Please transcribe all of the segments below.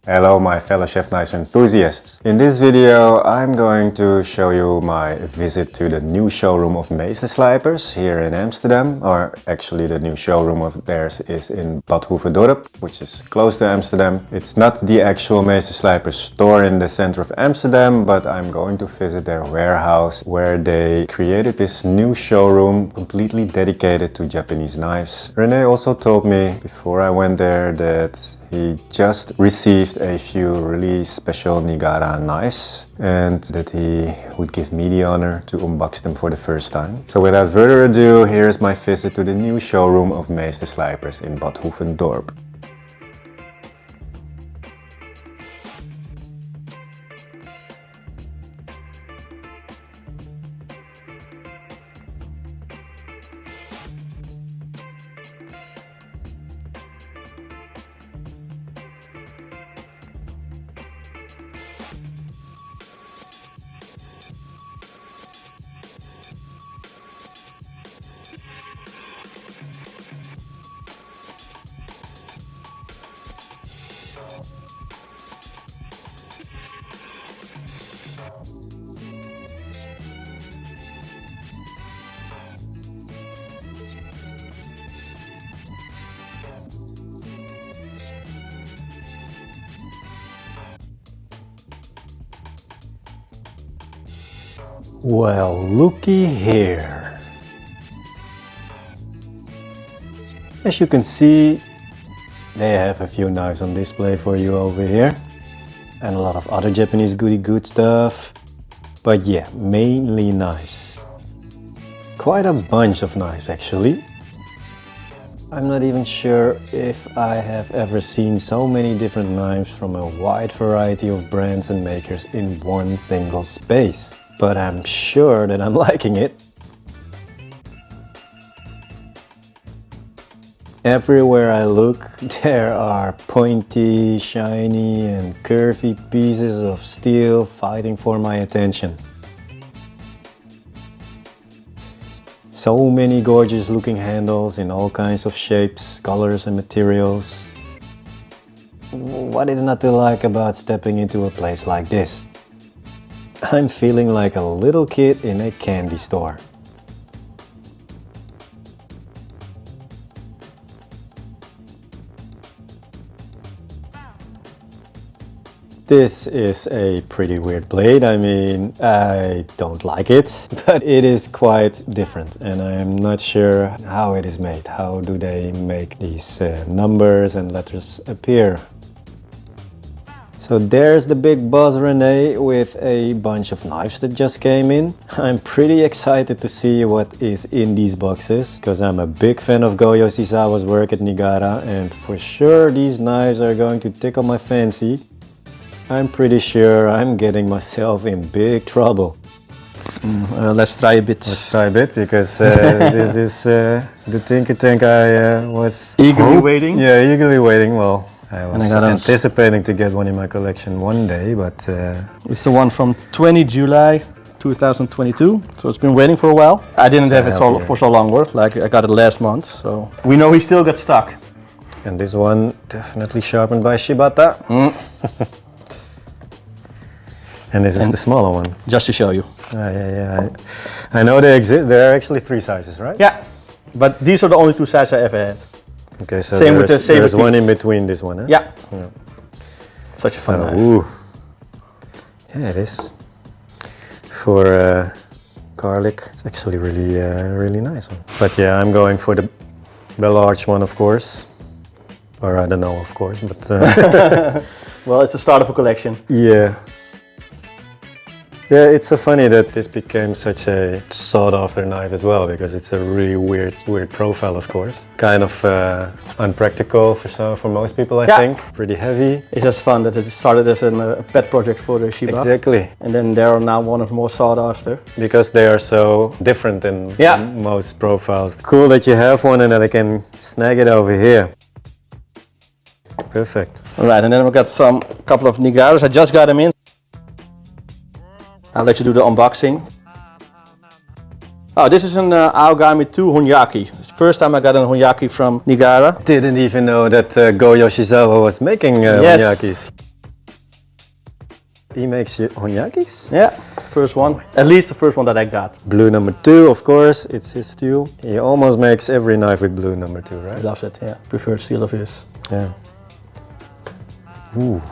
Hello my fellow chef knives enthusiasts. In this video I'm going to show you my visit to the new showroom of Meesterslijpers here in Amsterdam. Or actually the new showroom of theirs is in Badhoevendorp, which is close to Amsterdam. It's not the actual Meesterslijpers store in the center of Amsterdam, but I'm going to visit their warehouse where they created this new showroom completely dedicated to Japanese knives. René also told me before I went there that he just received a few really special Nigara knives and that he would give me the honor to unbox them for the first time. So without further ado, here is my visit to the new showroom of Meesterslijpers in Badhoevendorp. Well, looky here. As you can see, they have a few knives on display for you over here. And a lot of other Japanese goodie good stuff. But yeah, mainly knives. Quite a bunch of knives actually. I'm not even sure if I have ever seen so many different knives from a wide variety of brands and makers in one single space. But I'm sure that I'm liking it. Everywhere I look, there are pointy, shiny and curvy pieces of steel fighting for my attention. So many gorgeous looking handles in all kinds of shapes, colors and materials. What is not to like about stepping into a place like this? I'm feeling like a little kid in a candy store. This is a pretty weird blade. I mean, I don't like it, but it is quite different and I'm not sure how it is made. How do they make these numbers and letters appear? So there's the big boss René with a bunch of knives that just came in. I'm pretty excited to see what is in these boxes, because I'm a big fan of Go Yoshizawa's work at Nigara, and for sure these knives are going to tickle my fancy. I'm pretty sure I'm getting myself in big trouble. Let's try a bit. Let's try a bit, because this is the Tinker Tank I was eagerly waiting. Yeah, eagerly waiting. Well, I was anticipating to get one in my collection one day, but... It's the one from 20 July 2022, so it's been waiting for a while. I didn't have it for so long, like I got it last month, so... We know he still got stuck. And this one definitely sharpened by Shibata. And this is the smaller one. Just to show you. Yeah. I know they exist. There are actually 3 sizes, right? Yeah, but these are the only 2 sizes I ever had. Okay, so same with the saber there's one in between this one, huh? Yeah. Such a fun knife. Ooh. Yeah, it is. For garlic, it's actually really nice one. But yeah, I'm going for the large one, of course. Or I don't know, of course, but... Well, it's the start of a collection. Yeah. Yeah, it's so funny that this became such a sought-after knife as well, because it's a really weird profile, of course. Kind of unpractical for most people, I think. Pretty heavy. It's just fun that it started as a pet project for the Shiba. Exactly. And then they are now one of the more sought after. Because they are so different in most profiles. Cool that you have one and that I can snag it over here. Perfect. Alright, and then we got a couple of Nigaras. I just got them in. I'll let you do the unboxing. Oh, this is an Aogami 2 Honyaki. It's the first time I got a Honyaki from Nigara. Didn't even know that Go Yoshizawa was making Honyakis. he makes honyakis? Yeah, first one. At least the first one that I got. Blue number 2, of course, it's his steel. He almost makes every knife with blue number 2, right? He loves it, yeah. Preferred steel of his. Yeah. Ooh.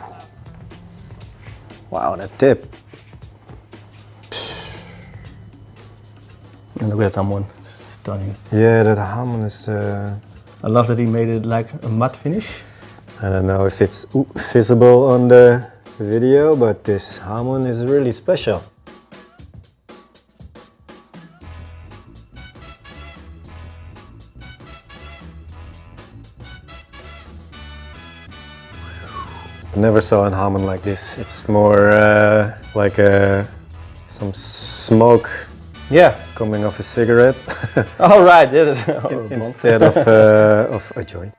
Wow, that tip. And look at that one, it's stunning. Yeah, that Hamon is... I love that he made it like a matte finish. I don't know if it's visible on the video, but this Hamon is really special. Never saw an Hamon like this. It's more like some smoke. Yeah, coming off a cigarette. all right, that is instead of a joint.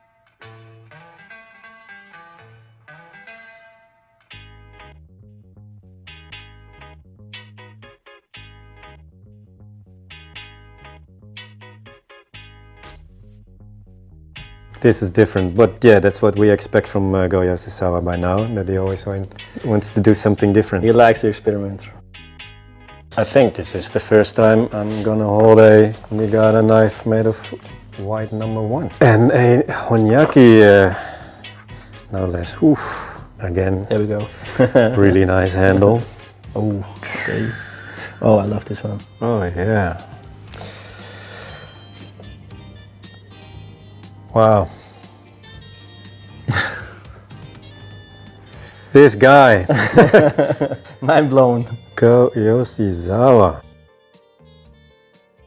This is different, but yeah, that's what we expect from Goya Susawa by now, that he always wants to do something different. He likes to experiment. I think this is the first time I'm gonna hold a Nigara knife made of white number 1. And a Honyaki, no less. Oof. Again, there we go. Really nice handle. Oh, okay. Oh, I love this one. Oh yeah. Wow. This guy. Mind blown. Go Yoshizawa.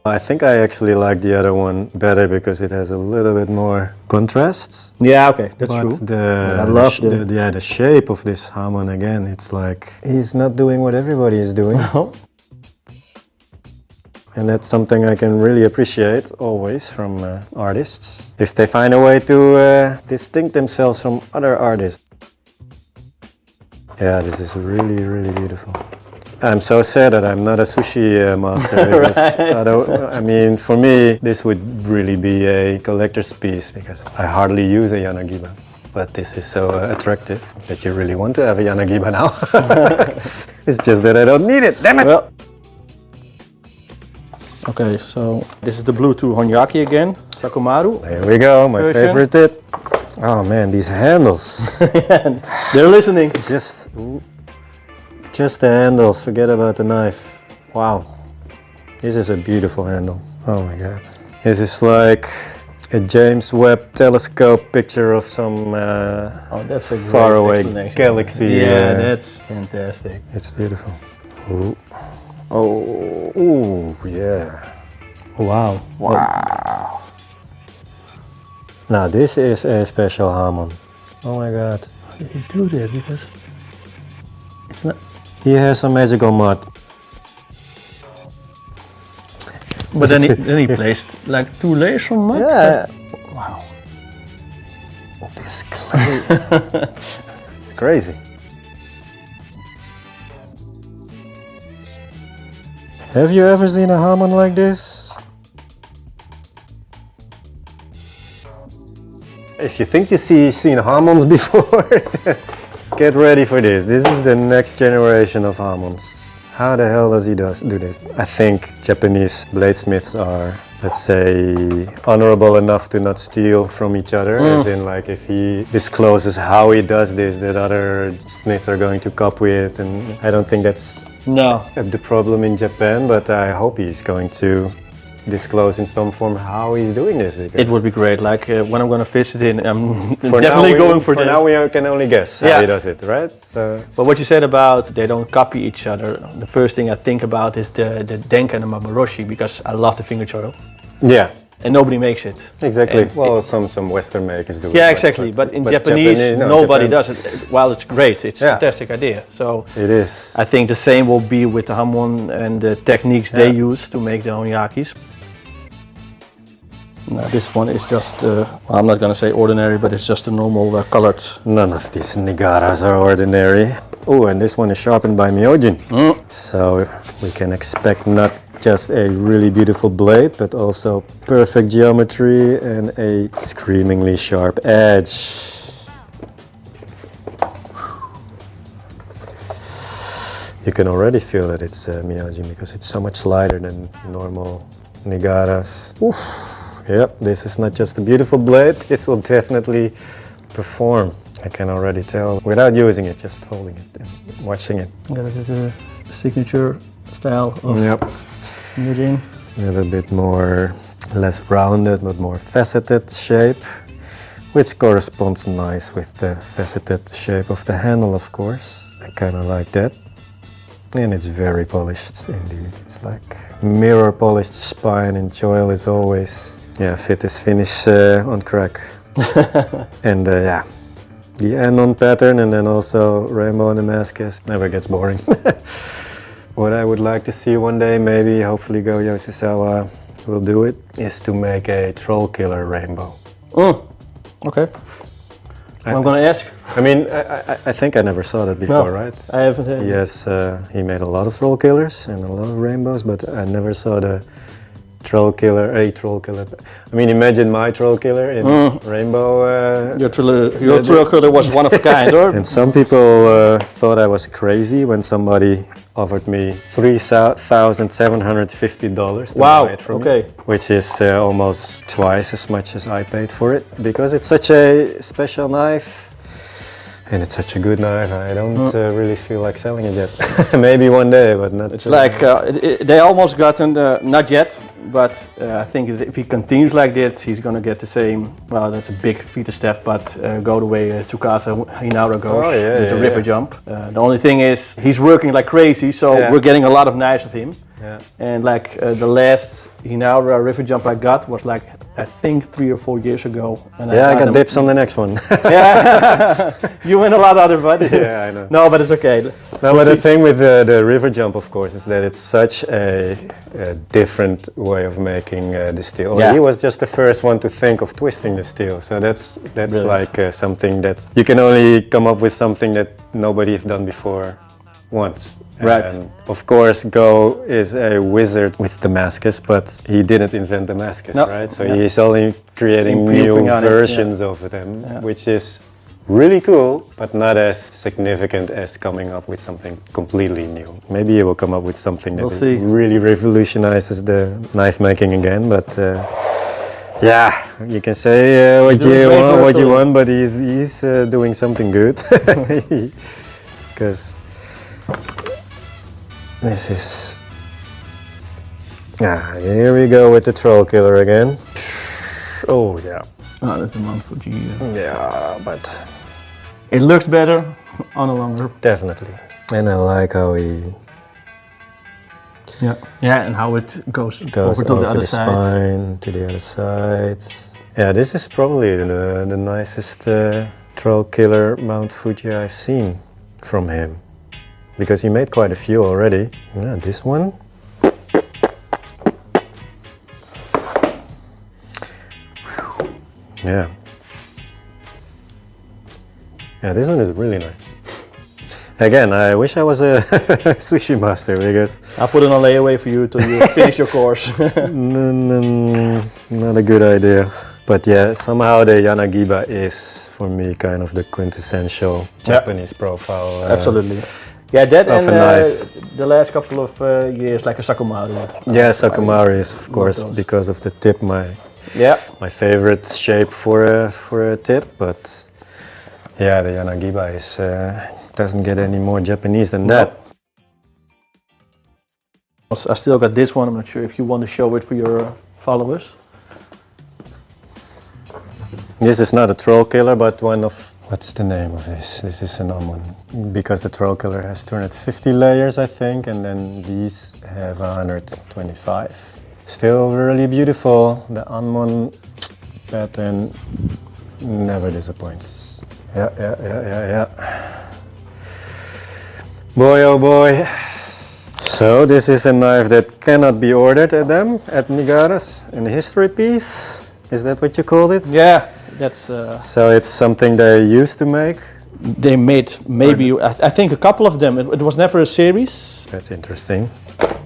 I think I actually like the other one better because it has a little bit more contrasts. Yeah, okay, that's but true. I love the shape of this Hamon again. It's like he's not doing what everybody is doing. No. And that's something I can really appreciate always from artists. If they find a way to distinct themselves from other artists. Yeah, this is really, really beautiful. I'm so sad that I'm not a sushi master because I mean, for me, this would really be a collector's piece because I hardly use a Yanagiba. But this is so attractive that you really want to have a Yanagiba now. It's just that I don't need it, damn it! Well, okay, so this is the Bluetooth Honyaki again, Sakumaru. There we go, my version. favorite tip. Oh man, these handles. They're listening. Just the handles, forget about the knife. Wow, this is a beautiful handle. Oh my god. This is like a James Webb telescope picture of some that's a faraway galaxy. Yeah, that's fantastic. It's beautiful. Ooh. Oh, ooh, yeah. Wow. Wow. Now this is a special Hamon. Oh my god. How did he do that? Because it's not. He has some magical mud. But then he placed like 2 layers from mud? Yeah. Wow. This clay. It's crazy. Have you ever seen a Hamon like this? If you think you've seen Hamons before, get ready for this. This is the next generation of Hamons. How the hell does he do this? I think Japanese bladesmiths are, let's say, honorable enough to not steal from each other. As in, like, if he discloses how he does this, that other smiths are going to copy it. And I don't think that's the problem in Japan, but I hope he's going to disclose in some form how he's doing this. It would be great. Like when I'm going to visit it, I'm definitely going for that. For now we can only guess how he does it, right? So. But what you said about they don't copy each other, the first thing I think about is the Denka and the Maboroshi, because I love the finger choil. Yeah. And nobody makes it. Exactly. And well, some Western makers do it. Yeah, exactly. But in Japanese, nobody does it. While it's great, it's a fantastic idea. So it is. I think the same will be with the Hamon and the techniques they use to make the Honyakis. Now, this one is just, I'm not going to say ordinary, but it's just a normal colored. None of these Nigaras are ordinary. Oh, and this one is sharpened by Myojin. So we can expect not just a really beautiful blade, but also perfect geometry and a screamingly sharp edge. You can already feel that it's Miyagi because it's so much lighter than normal Nigaras. Oof. Yep, this is not just a beautiful blade, this will definitely perform. I can already tell without using it, just holding it and watching it. Got the signature style of Eugene. A little bit more, less rounded but more faceted shape, which corresponds nice with the faceted shape of the handle, of course. I kind of like that. And it's very polished indeed. It's like mirror polished spine and choil is always, fit is finish on crack. And yeah, the anon pattern and then also rainbow and Damascus never gets boring. What I would like to see one day, maybe hopefully Go Yoshizawa will do it, is to make a troll killer rainbow. Oh, okay. I'm gonna ask. I mean, I think I never saw that before, right? I haven't. Yes, he made a lot of troll killers and a lot of rainbows, but I never saw the troll killer. I mean, imagine my troll killer in rainbow. Your troll killer was one of a kind, or? And some people thought I was crazy when somebody offered me $3,750 to buy it from me, which is almost twice as much as I paid for it, because it's such a special knife. And it's such a good knife, I don't really feel like selling it yet. Maybe one day, but not. It's like, they almost gotten, not yet, but I think if he continues like this, he's gonna get the same, well, that's a big feat step, but go the way Tsukasa Hinara goes with the river jump. The only thing is, he's working like crazy, so we're getting a lot of knives of him. Yeah. And like the last Hinara river jump I got was like, I think 3 or 4 years ago. And I got dips on the next one. Yeah, you win a lot out of it. Yeah, I know. No, but it's okay. No, but the thing with the river jump, of course, is that it's such a different way of making the steel. Yeah. He was just the first one to think of twisting the steel, so that's like something that you can only come up with something that nobody has done before once. Right. And of course, Go is a wizard with Damascus, but he didn't invent Damascus, right? So he's only creating new versions of them, which is really cool, but not as significant as coming up with something completely new. Maybe he will come up with something that really revolutionizes the knife making again, but yeah, you can say what you want, but he's doing something good. Because this is, here we go with the troll killer again. Oh yeah. Oh, that's a Mount Fuji. Yeah, but it looks better on a longer. Definitely. And I like how he. Yeah, and how it goes over to the other side. Spine, to the other side. Yeah, this is probably the nicest troll killer Mount Fuji I've seen from him. Because he made quite a few already. Yeah, this one. Yeah. Yeah, this one is really nice. Again, I wish I was a sushi master because... I'll put it on layaway for you till you finish your course. Not a good idea. But yeah, somehow the Yanagiba is, for me, kind of the quintessential Japanese profile. Absolutely. Yeah, that and the last couple of years, like a Sakumaru. Yeah, Sakumaru is, of course, because of the tip, my favorite shape for a tip. But yeah, the Yanagiba is doesn't get any more Japanese than that. I still got this one. I'm not sure if you want to show it for your followers. This is not a troll killer, but one of... What's the name of this? This is an Amon. Because the troll killer has 250 layers, I think, and then these have 125. Still really beautiful. The Amon pattern never disappoints. Yeah. Boy, oh boy. So this is a knife that cannot be ordered at them, at Nigaras, a history piece. Is that what you called it? Yeah. That's so it's something they used to make? They made maybe, I think a couple of them. It was never a series. That's interesting.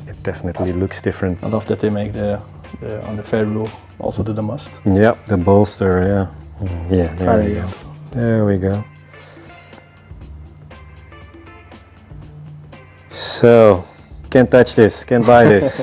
It definitely looks different. I love that they make on the fair rule also the must. Yeah, the bolster, yeah. Yeah, there we go. There we go. So, can't touch this, can't buy this.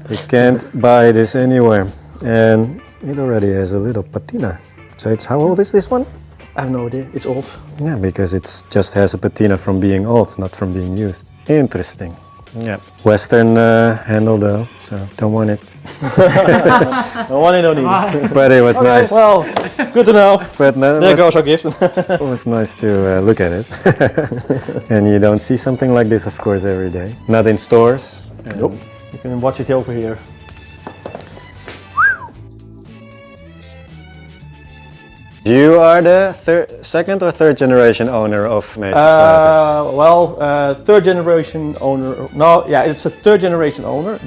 You can't buy this anywhere. And it already has a little patina. So it's, how old is this one? I have no idea. It's old. Yeah, because it just has a patina from being old, not from being used. Interesting. Yeah. Western handle though, so don't want it. No one don't need it. But it was nice. Well, good to know. But no, There goes our gift. it was nice to look at it. And you don't see something like this, of course, every day. Not in stores. Nope. You can watch it over here. You are the second or third generation owner of Meesterslijpers? Third generation owner. No, yeah, it's a third generation owner.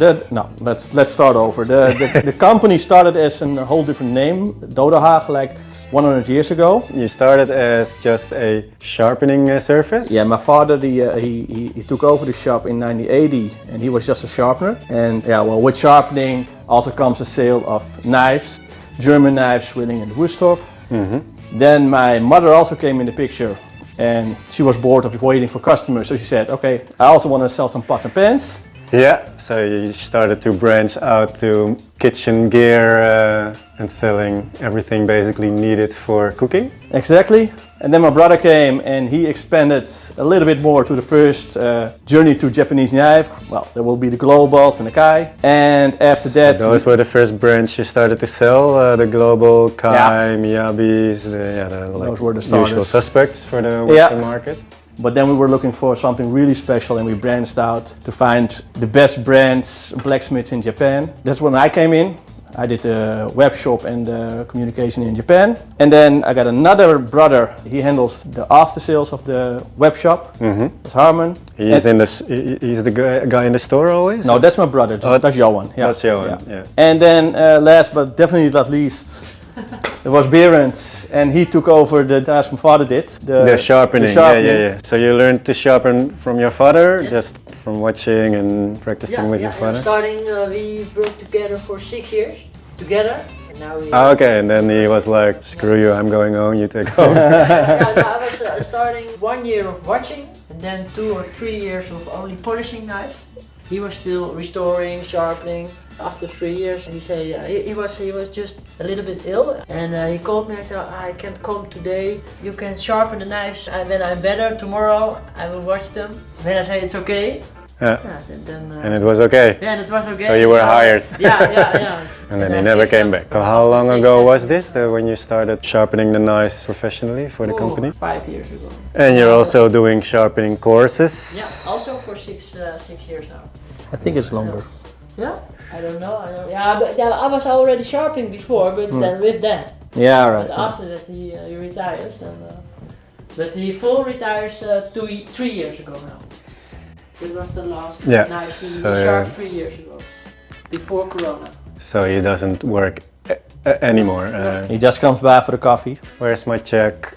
Let's start over. The company started as a whole different name, Dodenhaag, like 100 years ago. You started as just a sharpening surface? Yeah, my father he took over the shop in 1980, and he was just a sharpener. And yeah, well, with sharpening also comes the sale of knives, German knives, Swilling and Woestorf. Then my mother also came in the picture, and she was bored of waiting for customers, so she said, okay, I also want to sell some pots and pans. Yeah, so you started to branch out to kitchen gear and selling everything basically needed for cooking. Exactly. And then my brother came and he expanded a little bit more to the first journey to Japanese knife. Well, there will be the globals and the kai. And after that... So those were the first brands you started to sell? The global, kai, Miyabis, those were the usual suspects for the Western market. But then we were looking for something really special, and we branched out to find the best brands, blacksmiths in Japan. That's when I came in. I did the web shop and the communication in Japan. And then I got another brother. He handles the after sales of the web shop. That's Harman. He's the guy in the store always? No, that's my brother. That's Johan. Yeah. That's Johan, yeah. And then last but definitely not least, there was Berend, and he took over the task my father did. The sharpening. Yeah. So you learned to sharpen from your father, just from watching and practicing with your father? Starting, we worked together for 6 years, together. And now we okay, and then he was like, screw you, I'm going home, you take over. I was starting 1 year of watching, and then 2 or 3 years of only polishing knives. He was still restoring, sharpening. After 3 years, he said he was just a little bit ill, and he called me and said, I can't come today. You can sharpen the knives, and when I'm better tomorrow, I will watch them. Then I said it's okay. Yeah. And it was okay. Yeah, it was okay. So you were hired. Yeah. And then he never came back. So how long ago was this, when you started sharpening the knives professionally for the company? 5 years ago. And you're also doing sharpening courses? Yeah, also for 6 years now. I think it's longer. Yeah, I don't know. I was already sharpening before, but then with that. Yeah, right. But after that he retires, but he full retires 3 years ago now. It was the last knives he sharpened 3 years ago, before Corona. So he doesn't work anymore. He just comes by for the coffee. Where's my check?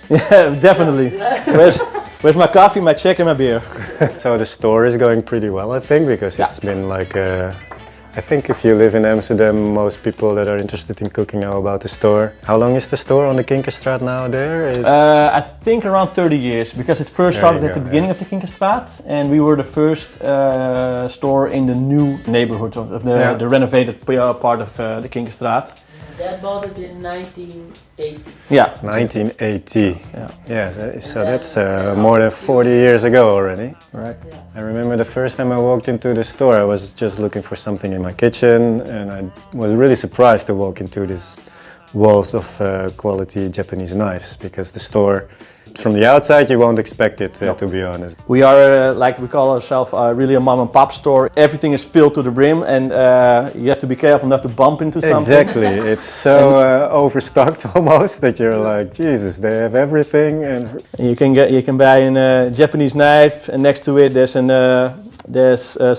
Yeah, definitely. Where's my coffee, my check, and my beer? So the store is going pretty well, I think, because it's been like I think if you live in Amsterdam, most people that are interested in cooking know about the store. How long is the store on the Kinkerstraat now there? I think around 30 years, because it first started at the beginning of the Kinkerstraat, and we were the first store in the new neighborhood, of the renovated part of the Kinkerstraat. Dad bought it in 1980. Yeah. 1980. Yeah, so that's more than 40 years ago already. Right. Yeah. I remember the first time I walked into the store, I was just looking for something in my kitchen, and I was really surprised to walk into these walls of quality Japanese knives, because the store, from the outside, you won't expect it, to be honest. We are, like we call ourselves, really a mom and pop store. Everything is filled to the brim, and you have to be careful not to bump into something. Exactly, it's so overstocked almost that you're like, Jesus, they have everything. And you can buy a Japanese knife, and next to it there's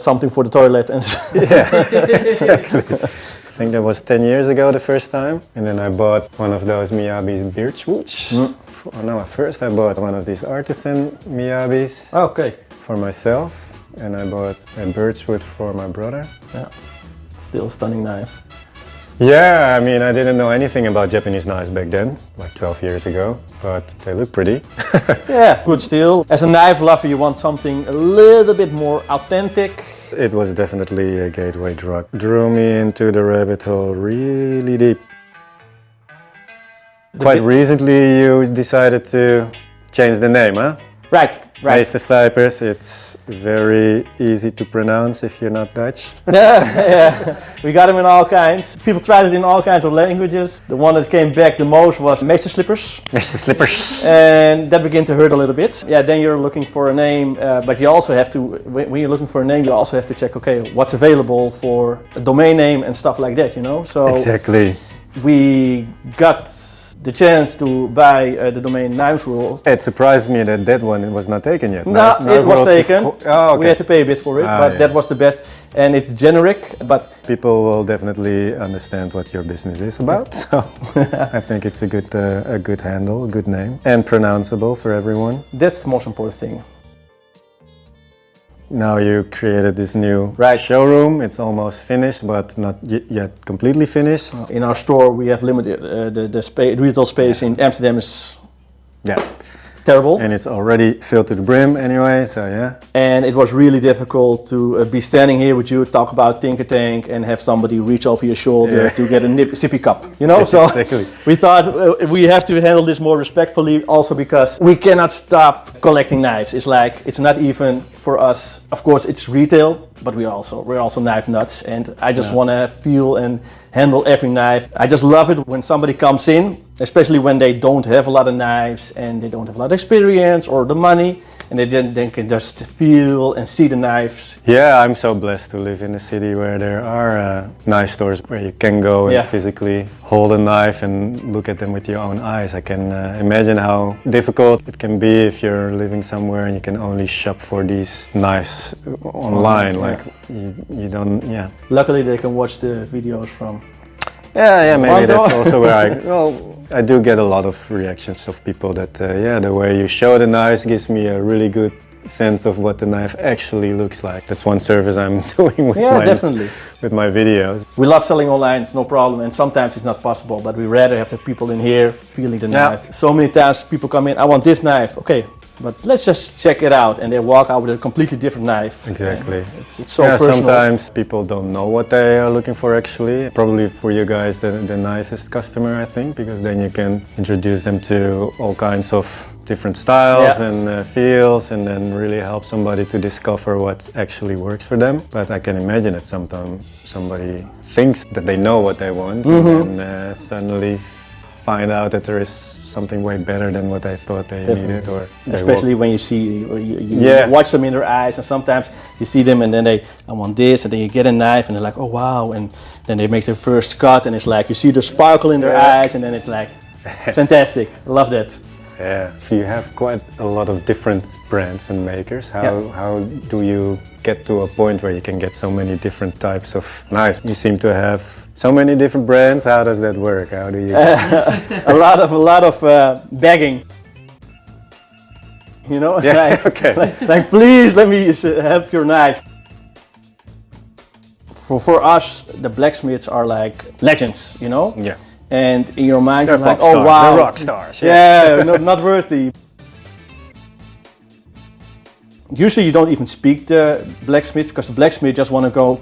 something for the toilet. And yeah, exactly. I think that was 10 years ago the first time, and then I bought one of those Miyabi's birchwoods. Oh no, first I bought one of these artisan Miyabis for myself, and I bought a birchwood for my brother. Yeah, still a stunning knife. Yeah, I mean, I didn't know anything about Japanese knives back then, like 12 years ago, but they look pretty. Yeah, good steel. As a knife lover, you want something a little bit more authentic. It was definitely a gateway drug. Drew me into the rabbit hole really deep. Quite recently you decided to change the name, huh? Right. Meesterslijpers, it's very easy to pronounce if you're not Dutch. Yeah, we got them in all kinds. People tried it in all kinds of languages. The one that came back the most was Meesterslippers. Meesterslippers. And that began to hurt a little bit. Yeah, then you're looking for a name, but you also have to, when you're looking for a name, you also have to check, okay, what's available for a domain name and stuff like that, you know? So exactly. We got the chance to buy the domain Knives World. It surprised me that that one was not taken yet. No, it was taken. Oh, okay. We had to pay a bit for it, but that was the best. And it's generic, but people will definitely understand what your business is about. So I think it's a good handle, a good name, and pronounceable for everyone. That's the most important thing. Now you created this new Right. showroom. It's almost finished, but not yet completely finished. In our store, we have limited the retail space in Amsterdam is terrible. And it's already filled to the brim anyway, so yeah. And it was really difficult to be standing here with you, talk about Tinker Tank, and have somebody reach over your shoulder to get a sippy cup. You know, so exactly. We thought we have to handle this more respectfully, also because we cannot stop collecting knives. It's like, it's not even for us. Of course, it's retail, but we're also knife nuts, and I just want to feel and handle every knife. I just love it when somebody comes in, especially when they don't have a lot of knives and they don't have a lot of experience or the money, and they can just feel and see the knives. Yeah, I'm so blessed to live in a city where there are knife stores where you can go and physically hold a knife and look at them with your own eyes. I can imagine how difficult it can be if you're living somewhere and you can only shop for these knives online. Like you don't, Luckily, they can watch the videos from. Yeah, maybe that's also where I do get a lot of reactions of people that, the way you show the knives gives me a really good sense of what the knife actually looks like. That's one service I'm doing with my videos. We love selling online, no problem, and sometimes it's not possible, but we rather have the people in here feeling the knife. So many times people come in, I want this knife, okay, but let's just check it out, and they walk out with a completely different knife. Exactly. It's so personal. Sometimes people don't know what they are looking for actually. Probably for you guys the nicest customer, I think, because then you can introduce them to all kinds of different styles and feels, and then really help somebody to discover what actually works for them. But I can imagine that sometimes somebody thinks that they know what they want and then suddenly find out that there is something way better than what they thought they needed, or especially when you see you watch them in their eyes, and sometimes you see them and then I want this, and then you get a knife and they're like, oh wow, and then they make their first cut and it's like you see the sparkle in their eyes, and then it's like fantastic. I love that. Yeah, you have quite a lot of different brands and makers. How do you get to a point where you can get so many different types of knives? You seem to have so many different brands. How does that work? How do you? a lot of begging. You know, like please let me have your knife. For us, the blacksmiths are like legends, you know. Yeah. And in your mind, they're you're like, stars. oh wow, they're rock stars. Yeah, not worthy. Usually you don't even speak the blacksmith, because the blacksmith just want to go.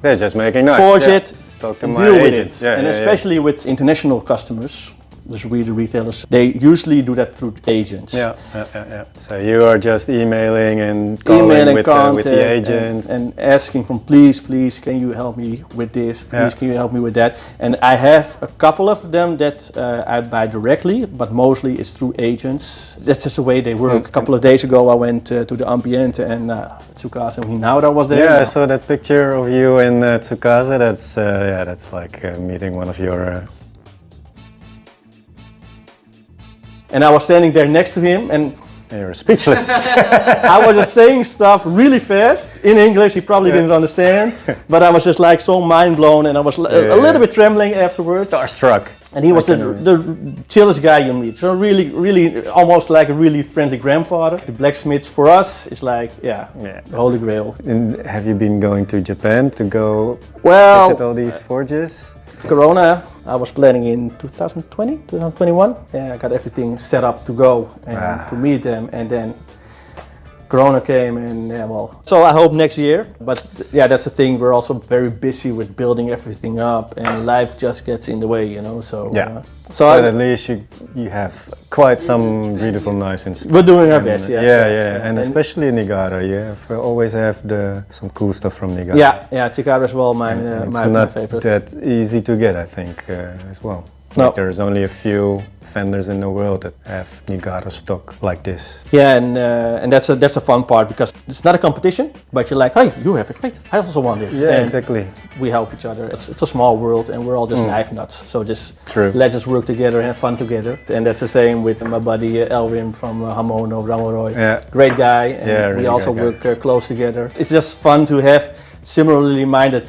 They're just making knives. Forge it, talk to my deal agents. with it. And especially with international customers, the retailers, they usually do that through agents. Yeah. So you are just emailing and calling with the agents and asking from please, can you help me with this? Please, can you help me with that? And I have a couple of them that I buy directly, but mostly it's through agents. That's just the way they work. A couple of days ago I went to the Ambiente and Tsukasa and Hinauda was there. Yeah, I saw that picture of you in Tsukasa. That's like meeting one of your... And I was standing there next to him and you were speechless. I was just saying stuff really fast in English. He probably didn't understand, but I was just like so mind blown, and I was a little bit trembling afterwards. Starstruck. And he was the chillest guy you meet. So really almost like a really friendly grandfather. The blacksmiths for us is like, the holy grail. And have you been going to Japan to go visit all these forges? Corona, I was planning in 2020, 2021. Yeah, I got everything set up to go and to meet them, and then Corona came, and yeah, well. So I hope next year, but yeah, that's the thing. We're also very busy with building everything up, and life just gets in the way, you know. So yeah. But at least you have quite some beautiful knives and stuff. We're doing our best, yeah. Yeah, and especially in Nigara, always have some cool stuff from Nigara. Yeah, Nigara as well, my favorite. It's not that easy to get, I think, as well. No. Like there's only a few vendors in the world that have Nigara stock like this. Yeah, and that's a fun part, because it's not a competition, but you're like, hey, you have it, great, I also want it. Yeah, and exactly. We help each other. It's a small world, and we're all just knife nuts. So just let's just work together and have fun together. And that's the same with my buddy Elwin from Hamono, Ramoroy. Yeah. Great guy, and really we also work close together. It's just fun to have similarly minded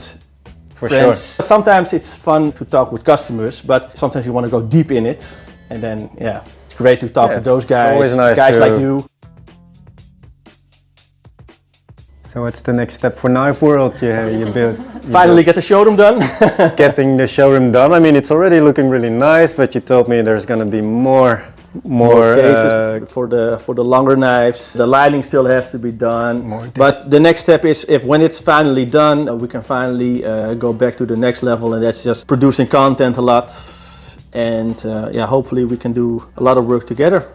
friends. Sure. Sometimes it's fun to talk with customers, but sometimes you want to go deep in it. And then, yeah, it's great to talk to those guys, it's always nice guys like you. So what's the next step for Knife World? You Finally get the showroom done. Getting the showroom done. I mean, it's already looking really nice, but you told me there's going to be more cases for the longer knives. The lighting still has to be done. But the next step is, when it's finally done, we can finally go back to the next level, and that's just producing content a lot. And hopefully we can do a lot of work together.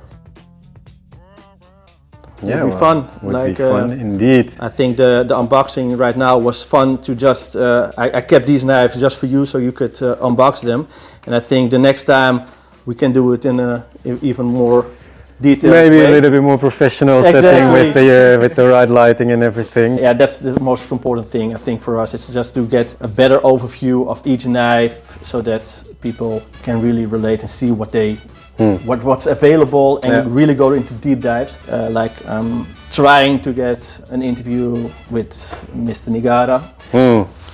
Yeah, it'd be fun. Would be fun indeed. I think the unboxing right now was fun to just. I kept these knives just for you, so you could unbox them. And I think the next time we can do it in a even more detailed Maybe way. A little bit more professional setting with the right lighting and everything. Yeah, that's the most important thing I think for us. It's just to get a better overview of each knife, so that people can really relate and see what's available, and really go into deep dives. Like trying to get an interview with Mr. Nigara,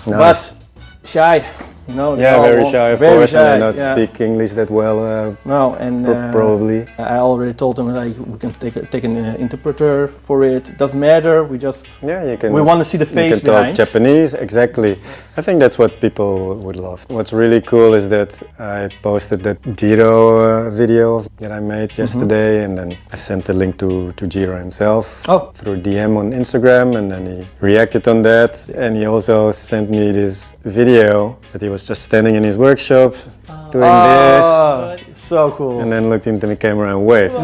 Nice. but shy. You know, very shy, of course, and they don't speak English that well. No, and probably. I already told them, like, we can take an interpreter for it. It doesn't matter. We just we want to see the face you can behind. talk Japanese, exactly. I think that's what people would love. What's really cool is that I posted that Giro video that I made yesterday, and then I sent the link to Giro himself through DM on Instagram, and then he reacted on that, and he also sent me this video that he was just standing in his workshop doing this. So cool. And then looked into the camera and waved.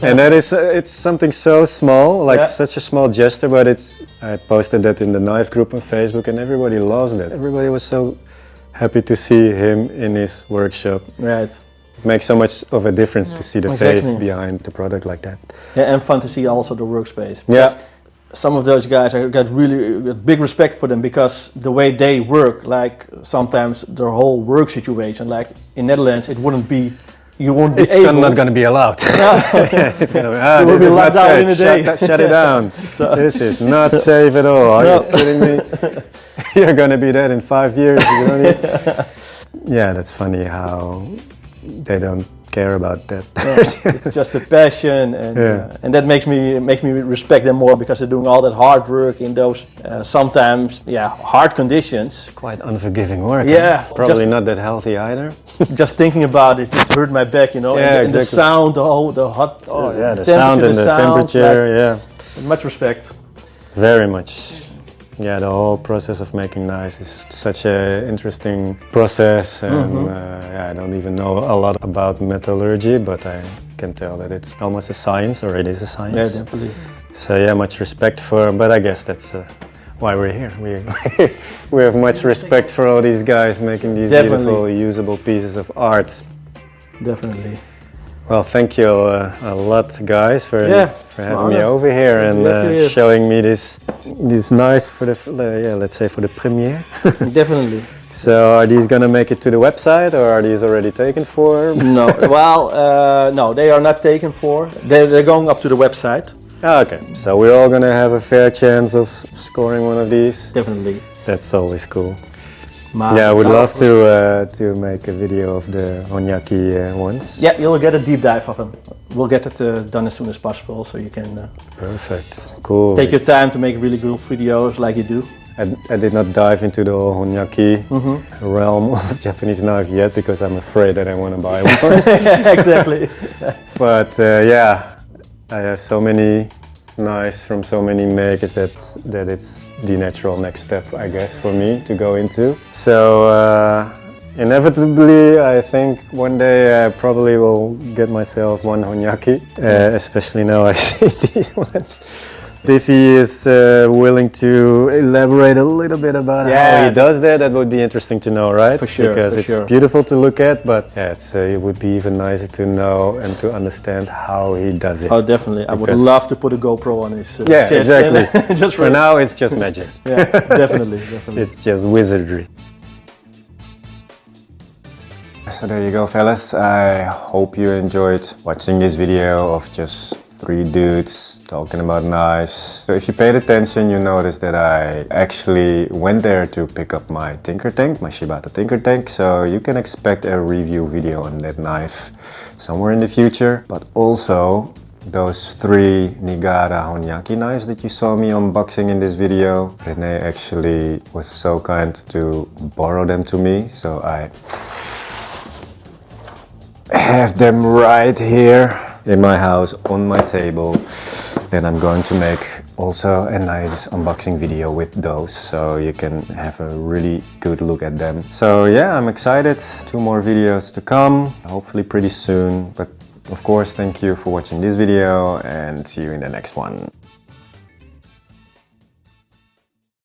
And that is, it's something so small, like such a small gesture, but I posted that in the knife group on Facebook, and everybody loves that. Everybody was so happy to see him in his workshop. Right. Makes so much of a difference to see the face behind the product like that. Yeah, and fun to see also the workspace. Yeah. Some of those guys, I got really big respect for them, because the way they work, like sometimes their whole work situation, like in Netherlands, it wouldn't be, you won't be able. It's not going to be allowed. It's going to be, will this be is locked not down in a safe. day. Shut it down. This is not safe at all. Are you kidding me? You're going to be dead in 5 years. You don't need... Yeah, that's funny how they don't care about that. It's just the passion, and that makes me respect them more, because they're doing all that hard work in those sometimes hard conditions. Quite unforgiving work. Yeah, probably not that healthy either. Just thinking about it just hurt my back, you know. Yeah, and the sound, the hot. The sound and the temperature. Much respect. Very much. Yeah, the whole process of making knives is such an interesting process, and I don't even know a lot about metallurgy, but I can tell that it's almost a science, or it is a science. Yeah, definitely. So yeah, much respect for, but I guess that's why we're here. We have much respect for all these guys making these beautiful, usable pieces of art. Definitely. Well, thank you a lot, guys, for having me over here and showing me this knives for the let's say for the premiere. Definitely. So, are these gonna make it to the website, or are these already taken for? No. Well, no, they are not taken for. They're going up to the website. Okay. So we're all gonna have a fair chance of scoring one of these. Definitely. That's always cool. Yeah, I would love to make a video of the Honyaki ones. Yeah, you'll get a deep dive of them. We'll get it done as soon as possible, so you can Perfect, cool. take your time to make really good videos like you do. I did not dive into the Honyaki realm of Japanese knife yet because I'm afraid that I want to buy one. Exactly. But yeah, I have so many knives from so many makers that it's the natural next step, I guess, for me to go into. So inevitably, I think one day I probably will get myself one Honyaki, especially now I see these ones. If he is willing to elaborate a little bit about how he does that, that would be interesting to know, right? For sure, because for it's sure. beautiful to look at, but yeah, it would be even nicer to know and to understand how he does it. Oh, definitely. I would love to put a GoPro on his Yeah, chest. exactly. Just for now, it's just magic. Yeah, definitely, definitely. It's just wizardry. So there you go, fellas. I hope you enjoyed watching this video of just 3 dudes talking about knives. So if you paid attention, you noticed that I actually went there to pick up my Tinker Tank, my Shibata Tinker Tank. So you can expect a review video on that knife somewhere in the future. But also those 3 Nigara Honyaki knives that you saw me unboxing in this video. Rene actually was so kind to borrow them to me. So I have them right here in my house on my table. Then I'm going to make also a nice unboxing video with those, so you can have a really good look at them. So yeah, I'm excited. 2 more videos to come, hopefully pretty soon. But of course, thank you for watching this video and see you in the next one.